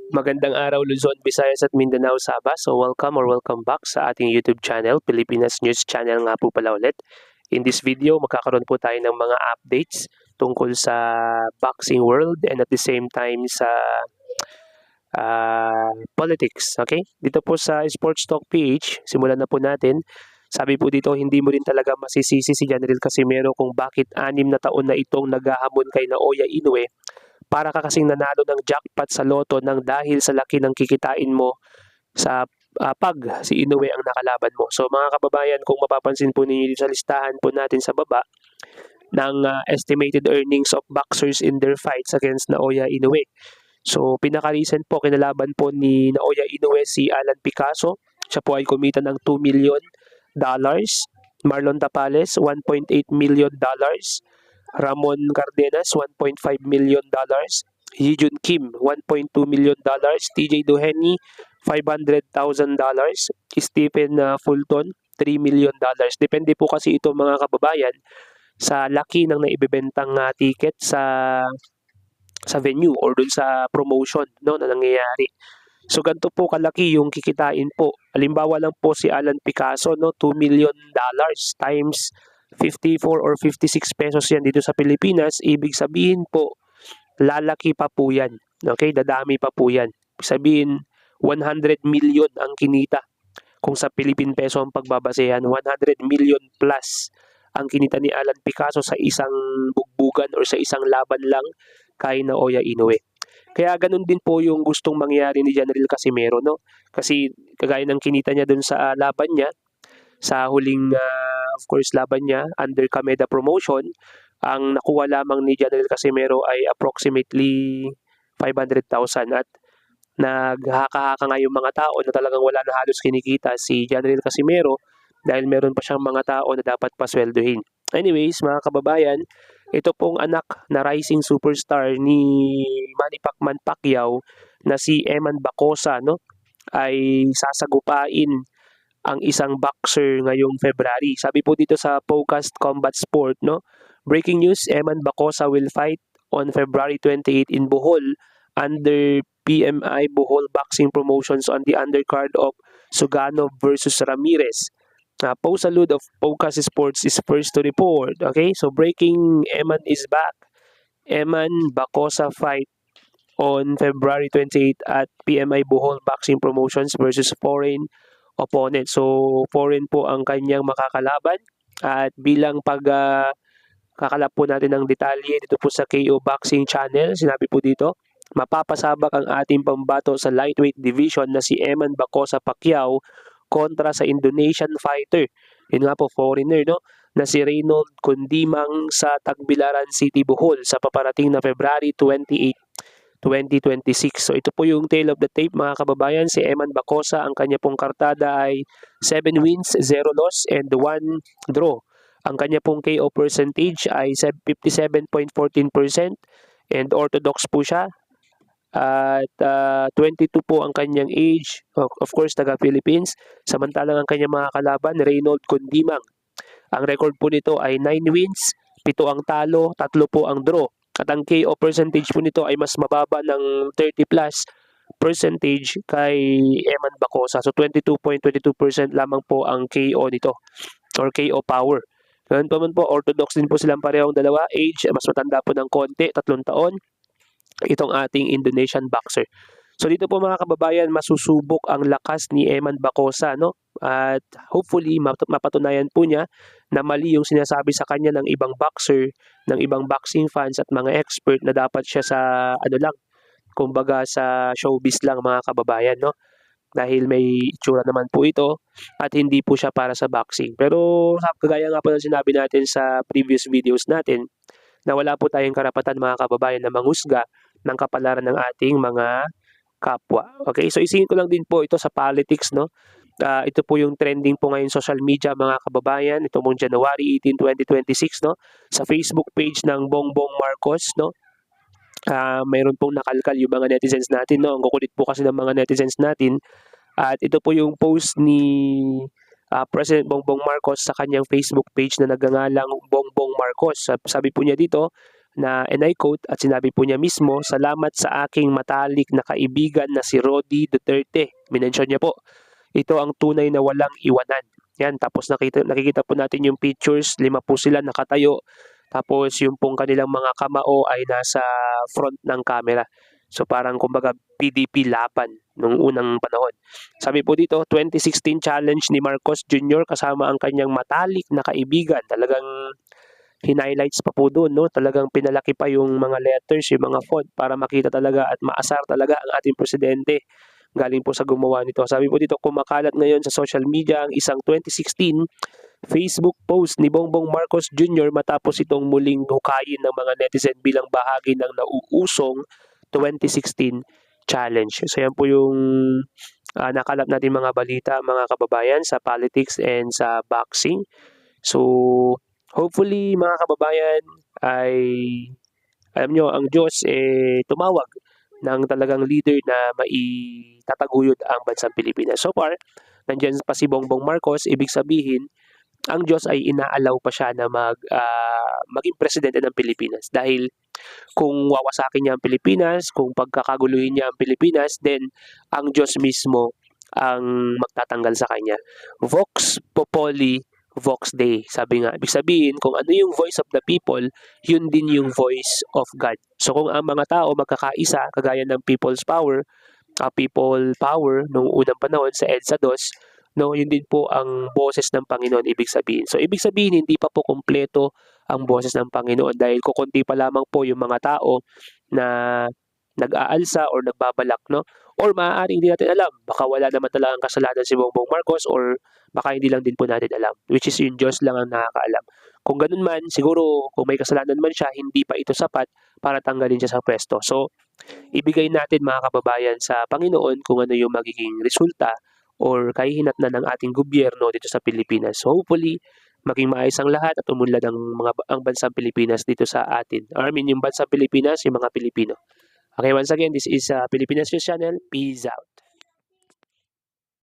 Magandang araw Luzon, Visayas at Mindanao, Sabah. So welcome back sa ating YouTube channel, Pilipinas News Channel nga po pala ulit. In this video, magkakaroon po tayo ng mga updates tungkol sa boxing world and at the same time sa politics. Okay? Dito po sa Sports Talk PH, simulan na po natin. Sabi po dito, hindi mo rin talaga masisisi si Janril Casimero kung bakit 6 na taon na itong naghahamon kay Naoya Inoue para ka kasing nanalo ng jackpot sa loto nang dahil sa laki ng kikitain mo sa pag si Inoue ang nakalaban mo. So mga kababayan, kung mapapansin po ninyo sa listahan po natin sa baba ng estimated earnings of boxers in their fights against Naoya Inoue. So pinaka-recent po kinalaban po ni Naoya Inoue si Alan Picasso. Siya po ay kumita ng $2 million. Marlon Tapales, $1.8 million. Ramon Cardenas, $1.5 million. Yijun Kim, $1.2 million. TJ Duheny, $500,000. Stephen Fulton, $3 million. Depende po kasi ito mga kababayan sa laki ng naibebentang ticket sa venue or dun sa promotion no, na nangyayari. So ganito po kalaki yung kikitain po. Halimbawa lang po si Alan Picasso, no, $2 million times 54 or 56 pesos yan dito sa Pilipinas. Ibig sabihin po, lalaki pa po yan. Okay, dadami pa po yan. Ibig sabihin, 100 million ang kinita. Kung sa Philippine peso ang pagbabasehan, 100 million plus ang kinita ni Alan Picasso sa isang bugbugan or sa isang laban lang kay Naoya Inoue. Kaya ganun din po yung gustong mangyari ni Janril Casimero, no? Kasi kagaya ng kinita niya dun sa laban niya, sa huling of course laban niya under Kameda promotion, ang nakuha lamang ni Janril Casimero ay approximately 500,000 at naghaka-haka nga yung mga tao na talagang wala na halos kinikita si Janril Casimero dahil meron pa siyang mga tao na dapat pasweldohin. Anyways, mga kababayan, ito pong anak na rising superstar ni Manny Pacquiao na si Eman Bacosa, no, ay sasagupain ang isang boxer ngayong February. Sabi po dito sa Focused Combat Sport, no, breaking news, Eman Bacosa will fight on February 28 in Bohol under PMI Bohol Boxing Promotions on the undercard of Sugano versus Ramirez. Post Salud of Focus Sports is first to report. Okay, so breaking, Eman is back. Eman Bacosa fight on February 28 at PMI Bohol Boxing Promotions versus foreign opponent. So, foreign po ang kanyang makakalaban. At bilang kakalap po natin ng detalye dito po sa KO Boxing Channel, sinabi po dito, mapapasabak ang ating pambato sa lightweight division na si Eman Bacosa Pacquiao kontra sa Indonesian fighter. Yun nga po, foreigner, no? Na si Reynold Kundimang sa Tagbilaran City, Bohol sa paparating na February 28, 2026. So ito po yung tail of the tape mga kababayan. Si Eman Bacosa, ang kanya pong kartada ay 7 wins, 0 loss and 1 draw. Ang kanya pong KO percentage ay 57.14% and orthodox po siya. At 22 po ang kanyang age, of course taga Philippines. Samantalang ang kanyang mga kalaban, Reynold Kundimang. Ang record po nito ay 9 wins, 7 ang talo, 3 po ang draw. At ang KO percentage po nito ay mas mababa ng 30 plus percentage kay Eman Bacosa. So 22.22% lamang po ang KO nito or KO power. Ganun pa man po, orthodox din po silang parehong dalawa. Age, mas matanda po ng konti, 3 taon. Itong ating Indonesian boxer. So dito po mga kababayan, masusubok ang lakas ni Eman Bacosa, no? At hopefully mapatunayan po niya na mali yung sinasabi sa kanya ng ibang boxer, ng ibang boxing fans at mga expert na dapat siya sa ano lang, kumbaga sa showbiz lang mga kababayan, no? Dahil may itsura naman po ito at hindi po siya para sa boxing. Pero kagaya nga po ng sinabi natin sa previous videos natin na wala po tayong karapatan mga kababayan na manghusga ng kapalaran ng ating mga kapwa. Okay, so isingin ko lang din po ito sa politics, no? Ito po yung trending po ngayon social media mga kababayan. Ito mong January 18, 2026, no? Sa Facebook page ng Bongbong Marcos, no? Mayroon pong nakalkal yung mga netizens natin, no? Ang kukulit po kasi ng mga netizens natin. At ito po yung post ni President Bongbong Marcos sa kanyang Facebook page na nagngangalang Bongbong Marcos. Sabi po niya dito, and I quote, at sinabi po niya mismo, "Salamat sa aking matalik na kaibigan na si Rody Duterte." Minention niya po, ito ang tunay na walang iwanan. Yan, tapos nakikita po natin yung pictures, 5 po sila nakatayo, tapos yung pong kanilang mga kamao ay nasa front ng camera. So parang kumbaga PDP laban nung unang panahon. Sabi po dito, 2016 challenge ni Marcos Jr. kasama ang kanyang matalik na kaibigan. Talagang hinighlights pa po doon, no? Talagang pinalaki pa yung mga letters, yung mga font para makita talaga at maasar talaga ang ating presidente. Galing po sa gumawa nito. Sabi po dito, kumakalat ngayon sa social media ang isang 2016 Facebook post ni Bongbong Marcos Jr. matapos itong muling hukayin ng mga netizen bilang bahagi ng nauusong 2016 challenge. So yan po yung nakalat natin mga balita, mga kababayan, sa politics and sa boxing. So hopefully mga kababayan ay alam nyo, ang Diyos tumawag ng talagang leader na maitataguyod ang bansang Pilipinas. So far, nandiyan pa si Bongbong Marcos, ibig sabihin, ang Diyos ay inaalaw pa siya na maging presidente ng Pilipinas. Dahil kung wawasakin niya ang Pilipinas, kung pagkakaguluhin niya ang Pilipinas, then ang Diyos mismo ang magtatanggal sa kanya. Vox Populi, Vox Dei. Sabi nga, ibig sabihin, kung ano yung voice of the people, yun din yung voice of God. So kung ang mga tao magkakaisa, kagaya ng people's power, people power nung unang panahon sa EDSA 2, no, yun din po ang boses ng Panginoon ibig sabihin. So ibig sabihin, hindi pa po kumpleto ang boses ng Panginoon dahil kukunti pa lamang po yung mga tao na nag-aalsa or nagbabalak, no? Or maaaring hindi natin alam, baka wala naman talagang kasalanan si Bongbong Marcos or baka hindi lang din po natin alam, which is yung Diyos lang ang nakakaalam. Kung ganun man, siguro kung may kasalanan man siya, hindi pa ito sapat para tanggalin siya sa pwesto. So, ibigay natin mga kababayan sa Panginoon kung ano yung magiging resulta or kahihinatnan ng ating gobyerno dito sa Pilipinas. So, hopefully, maging maayos ang lahat at umunlad ang bansang Pilipinas dito sa atin. I mean, yung bansang Pilipinas, yung mga Pilipino. Okay, once again, this is Pilipinas News Channel. Peace out.